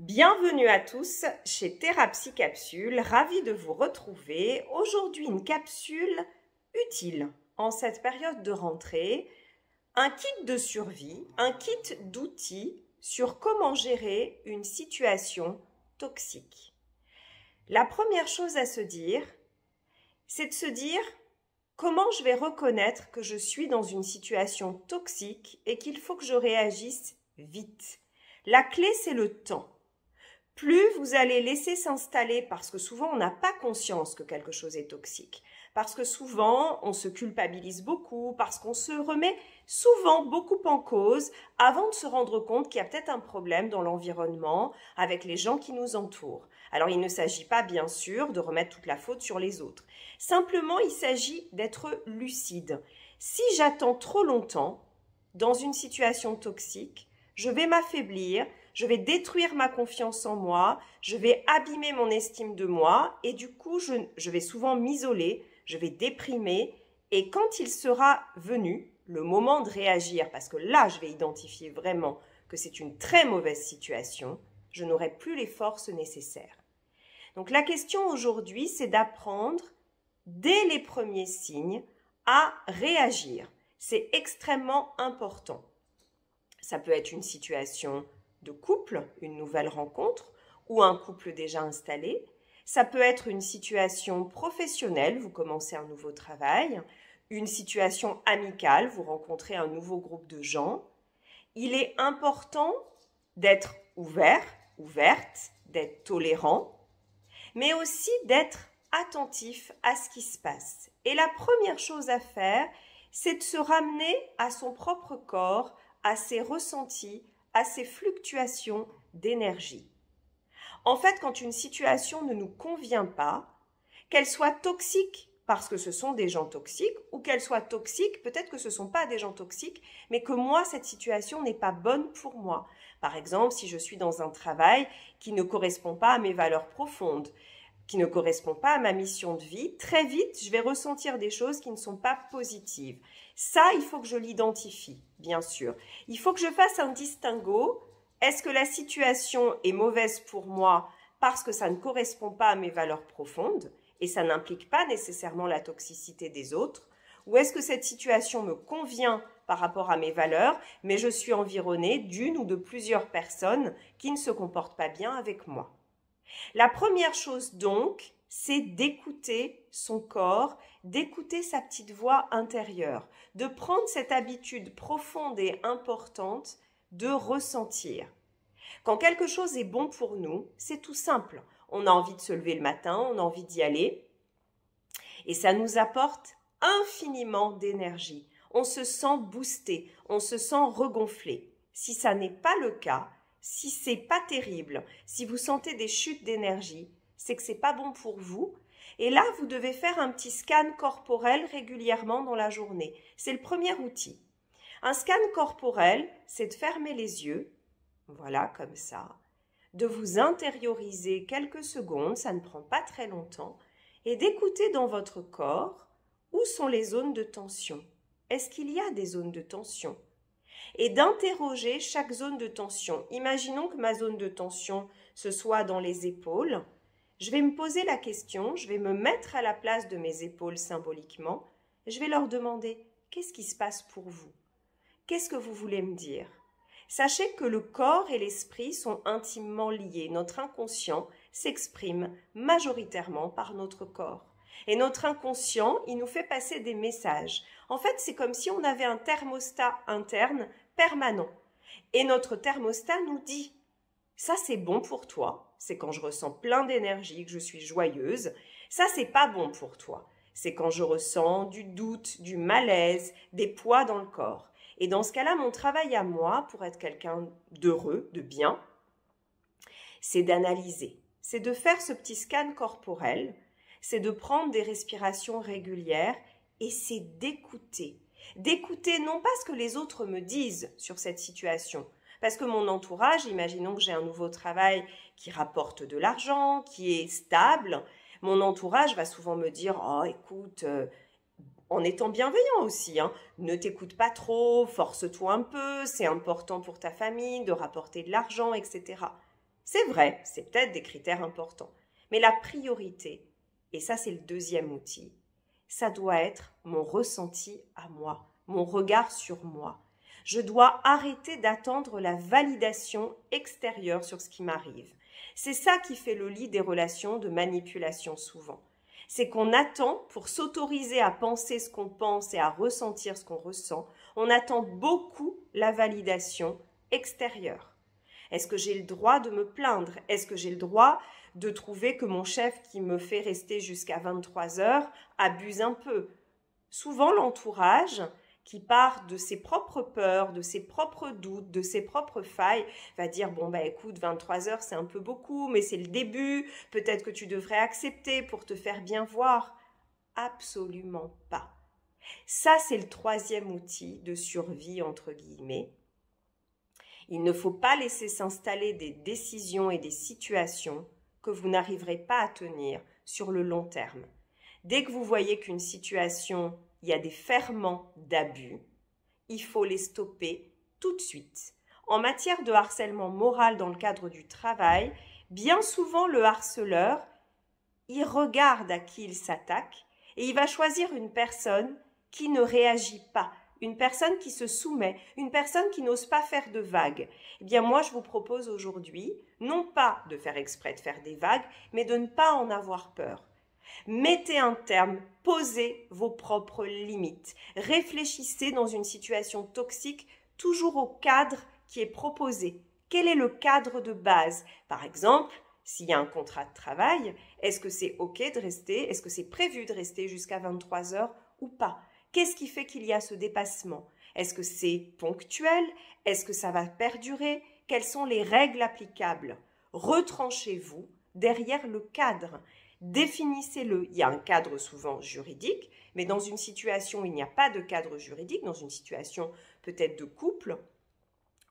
Bienvenue à tous chez Thérapie Capsule, ravie de vous retrouver. Aujourd'hui, une capsule utile en cette période de rentrée, un kit de survie, un kit d'outils sur comment gérer une situation toxique. La première chose à se dire, c'est de se dire comment je vais reconnaître que je suis dans une situation toxique et qu'il faut que je réagisse vite. La clé, c'est le temps. Plus vous allez laisser s'installer, parce que souvent on n'a pas conscience que quelque chose est toxique, parce que souvent on se culpabilise beaucoup, parce qu'on se remet souvent beaucoup en cause avant de se rendre compte qu'il y a peut-être un problème dans l'environnement avec les gens qui nous entourent. Alors il ne s'agit pas bien sûr de remettre toute la faute sur les autres. Simplement il s'agit d'être lucide. Si j'attends trop longtemps dans une situation toxique, je vais m'affaiblir, je vais détruire ma confiance en moi, je vais abîmer mon estime de moi et du coup, je vais souvent m'isoler, je vais déprimer et quand il sera venu le moment de réagir, parce que là, je vais identifier vraiment que c'est une très mauvaise situation, je n'aurai plus les forces nécessaires. Donc la question aujourd'hui, c'est d'apprendre dès les premiers signes à réagir. C'est extrêmement important. Ça peut être une situation de couple, une nouvelle rencontre, ou un couple déjà installé. Ça peut être une situation professionnelle, vous commencez un nouveau travail, une situation amicale, vous rencontrez un nouveau groupe de gens. Il est important d'être ouvert, ouverte, d'être tolérant, mais aussi d'être attentif à ce qui se passe. Et la première chose à faire, c'est de se ramener à son propre corps, à ses ressentis, à ces fluctuations d'énergie. En fait, quand une situation ne nous convient pas, qu'elle soit toxique parce que ce sont des gens toxiques, ou qu'elle soit toxique, peut-être que ce ne sont pas des gens toxiques, mais que moi, cette situation n'est pas bonne pour moi. Par exemple, si je suis dans un travail qui ne correspond pas à mes valeurs profondes, qui ne correspond pas à ma mission de vie, très vite, je vais ressentir des choses qui ne sont pas positives. Ça, il faut que je l'identifie, bien sûr. Il faut que je fasse un distinguo. Est-ce que la situation est mauvaise pour moi parce que ça ne correspond pas à mes valeurs profondes et ça n'implique pas nécessairement la toxicité des autres? Ou est-ce que cette situation me convient par rapport à mes valeurs, mais je suis environnée d'une ou de plusieurs personnes qui ne se comportent pas bien avec moi? La première chose donc, c'est d'écouter son corps, d'écouter sa petite voix intérieure, de prendre cette habitude profonde et importante de ressentir. Quand quelque chose est bon pour nous, c'est tout simple. On a envie de se lever le matin, on a envie d'y aller et ça nous apporte infiniment d'énergie. On se sent boosté, on se sent regonflé. Si ça n'est pas le cas, si c'est pas terrible, si vous sentez des chutes d'énergie, c'est que c'est pas bon pour vous. Et là, vous devez faire un petit scan corporel régulièrement dans la journée. C'est le premier outil. Un scan corporel, c'est de fermer les yeux, voilà, comme ça, de vous intérioriser quelques secondes, ça ne prend pas très longtemps, et d'écouter dans votre corps où sont les zones de tension. Est-ce qu'il y a des zones de tension ? Et d'interroger chaque zone de tension. Imaginons que ma zone de tension, ce soit dans les épaules. Je vais me poser la question, je vais me mettre à la place de mes épaules symboliquement. Je vais leur demander, qu'est-ce qui se passe pour vous? Qu'est-ce que vous voulez me dire? Sachez que le corps et l'esprit sont intimement liés. Notre inconscient s'exprime majoritairement par notre corps. Et notre inconscient, il nous fait passer des messages. En fait, c'est comme si on avait un thermostat interne permanent. Et notre thermostat nous dit, ça c'est bon pour toi, c'est quand je ressens plein d'énergie, que je suis joyeuse. Ça c'est pas bon pour toi, c'est quand je ressens du doute, du malaise, des poids dans le corps. Et dans ce cas-là, mon travail à moi, pour être quelqu'un d'heureux, de bien, c'est d'analyser, c'est de faire ce petit scan corporel, c'est de prendre des respirations régulières et c'est d'écouter. D'écouter non pas ce que les autres me disent sur cette situation, parce que mon entourage, imaginons que j'ai un nouveau travail qui rapporte de l'argent, qui est stable, mon entourage va souvent me dire « Oh, écoute, en étant bienveillant aussi, hein, ne t'écoute pas trop, force-toi un peu, c'est important pour ta famille de rapporter de l'argent, etc. » C'est vrai, c'est peut-être des critères importants. Mais la priorité, et ça c'est le deuxième outil, ça doit être mon ressenti à moi, mon regard sur moi. Je dois arrêter d'attendre la validation extérieure sur ce qui m'arrive. C'est ça qui fait le lit des relations de manipulation souvent. C'est qu'on attend pour s'autoriser à penser ce qu'on pense et à ressentir ce qu'on ressent, on attend beaucoup la validation extérieure. Est-ce que j'ai le droit de me plaindre? Est-ce que j'ai le droit de trouver que mon chef qui me fait rester jusqu'à 23 heures abuse un peu? Souvent, l'entourage qui part de ses propres peurs, de ses propres doutes, de ses propres failles, va dire, bon, bah écoute, 23 heures, c'est un peu beaucoup, mais c'est le début, peut-être que tu devrais accepter pour te faire bien voir. Absolument pas. Ça, c'est le troisième outil de survie, entre guillemets. Il ne faut pas laisser s'installer des décisions et des situations que vous n'arriverez pas à tenir sur le long terme. Dès que vous voyez qu'une situation, il y a des ferments d'abus, il faut les stopper tout de suite. En matière de harcèlement moral dans le cadre du travail, bien souvent le harceleur, il regarde à qui il s'attaque et il va choisir une personne qui ne réagit pas, une personne qui se soumet, une personne qui n'ose pas faire de vagues. Eh bien moi, je vous propose aujourd'hui, non pas de faire exprès de faire des vagues, mais de ne pas en avoir peur. Mettez un terme, posez vos propres limites. Réfléchissez dans une situation toxique toujours au cadre qui est proposé. Quel est le cadre de base? Par exemple, s'il y a un contrat de travail, est-ce que c'est OK de rester? Est-ce que c'est prévu de rester jusqu'à 23 heures ou pas? Qu'est-ce qui fait qu'il y a ce dépassement? Est-ce que c'est ponctuel? Est-ce que ça va perdurer? Quelles sont les règles applicables? Retranchez-vous derrière le cadre. Définissez-le. Il y a un cadre souvent juridique, mais dans une situation où il n'y a pas de cadre juridique, dans une situation peut-être de couple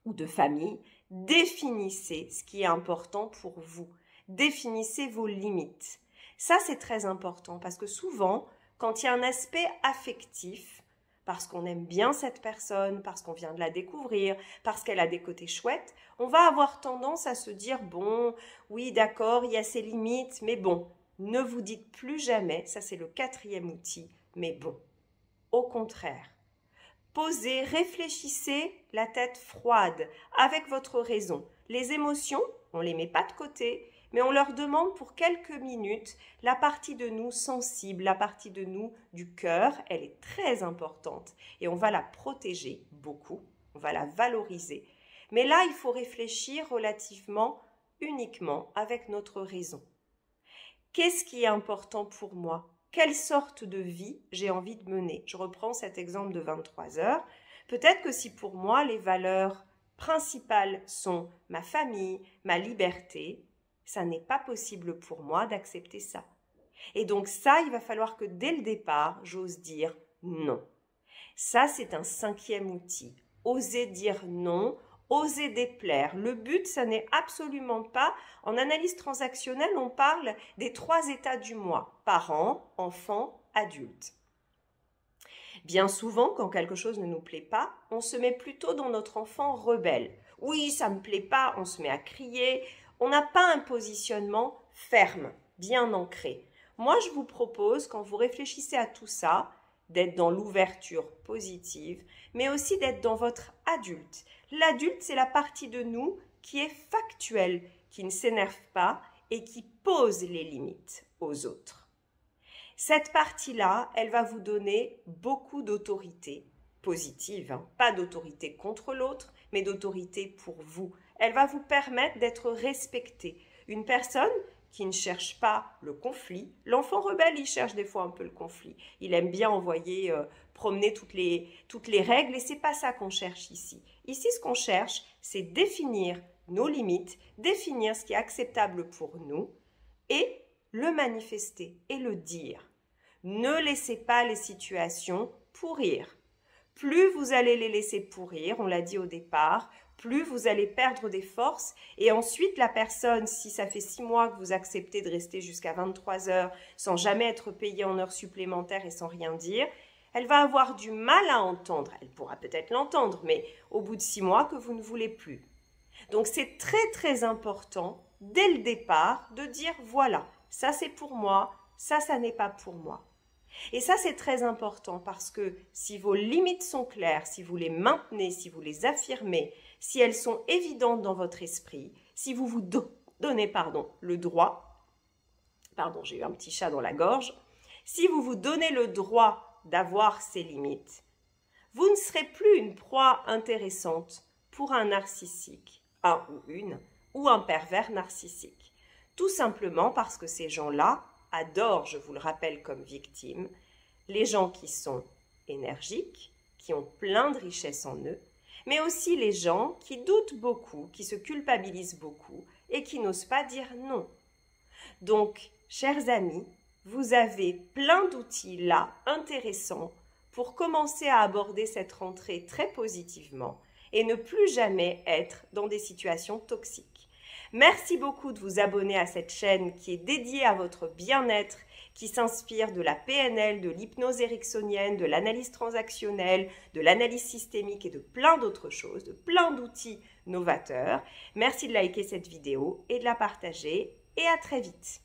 ou de famille, définissez ce qui est important pour vous. Définissez vos limites. Ça, c'est très important parce que souvent, quand il y a un aspect affectif, parce qu'on aime bien cette personne, parce qu'on vient de la découvrir, parce qu'elle a des côtés chouettes, on va avoir tendance à se dire, bon, oui, d'accord, il y a ses limites, mais bon, ne vous dites plus jamais, ça c'est le quatrième outil, mais bon. Au contraire, posez, réfléchissez la tête froide, avec votre raison. Les émotions, on ne les met pas de côté, mais on leur demande pour quelques minutes la partie de nous sensible, la partie de nous du cœur, elle est très importante et on va la protéger beaucoup, on va la valoriser. Mais là, il faut réfléchir relativement uniquement avec notre raison. Qu'est-ce qui est important pour moi? Quelle sorte de vie j'ai envie de mener? Je reprends cet exemple de 23 heures. Peut-être que si pour moi, les valeurs principales sont ma famille, ma liberté, ça n'est pas possible pour moi d'accepter ça. Et donc ça, il va falloir que dès le départ, j'ose dire non. Ça, c'est un cinquième outil. Oser dire non, oser déplaire. Le but, ça n'est absolument pas, en analyse transactionnelle, on parle des 3 états du moi, parent, enfant, adulte. Bien souvent, quand quelque chose ne nous plaît pas, on se met plutôt dans notre enfant rebelle. Oui, ça ne me plaît pas, on se met à crier. On n'a pas un positionnement ferme, bien ancré. Moi, je vous propose, quand vous réfléchissez à tout ça, d'être dans l'ouverture positive, mais aussi d'être dans votre adulte. L'adulte, c'est la partie de nous qui est factuelle, qui ne s'énerve pas et qui pose les limites aux autres. Cette partie-là, elle va vous donner beaucoup d'autorité positive, pas d'autorité contre l'autre, mais d'autorité pour vous. Elle va vous permettre d'être respecté. Une personne qui ne cherche pas le conflit, l'enfant rebelle, il cherche des fois un peu le conflit. Il aime bien envoyer, promener toutes les règles et c'est pas ça qu'on cherche ici. Ici, ce qu'on cherche, c'est définir nos limites, définir ce qui est acceptable pour nous et le manifester et le dire. Ne laissez pas les situations pourrir. Plus vous allez les laisser pourrir, on l'a dit au départ, plus vous allez perdre des forces et ensuite la personne, si ça fait 6 mois que vous acceptez de rester jusqu'à 23 heures sans jamais être payée en heures supplémentaires et sans rien dire, elle va avoir du mal à entendre. Elle pourra peut-être l'entendre, mais au bout de 6 mois que vous ne voulez plus. Donc c'est très très important dès le départ de dire voilà, ça c'est pour moi, ça n'est pas pour moi. Et ça c'est très important parce que si vos limites sont claires, si vous les maintenez, si vous les affirmez, si elles sont évidentes dans votre esprit, si vous vous donnez le droit, j'ai eu un petit chat dans la gorge, si vous vous donnez le droit d'avoir ces limites, vous ne serez plus une proie intéressante pour un narcissique, un ou une, ou un pervers narcissique. Tout simplement parce que ces gens-là adorent, je vous le rappelle comme victime, les gens qui sont énergiques, qui ont plein de richesses en eux, mais aussi les gens qui doutent beaucoup, qui se culpabilisent beaucoup et qui n'osent pas dire non. Donc, chers amis, vous avez plein d'outils là intéressants pour commencer à aborder cette rentrée très positivement et ne plus jamais être dans des situations toxiques. Merci beaucoup de vous abonner à cette chaîne qui est dédiée à votre bien-être, qui s'inspire de la PNL, de l'hypnose ericksonienne, de l'analyse transactionnelle, de l'analyse systémique et de plein d'autres choses, de plein d'outils novateurs. Merci de liker cette vidéo et de la partager et à très vite.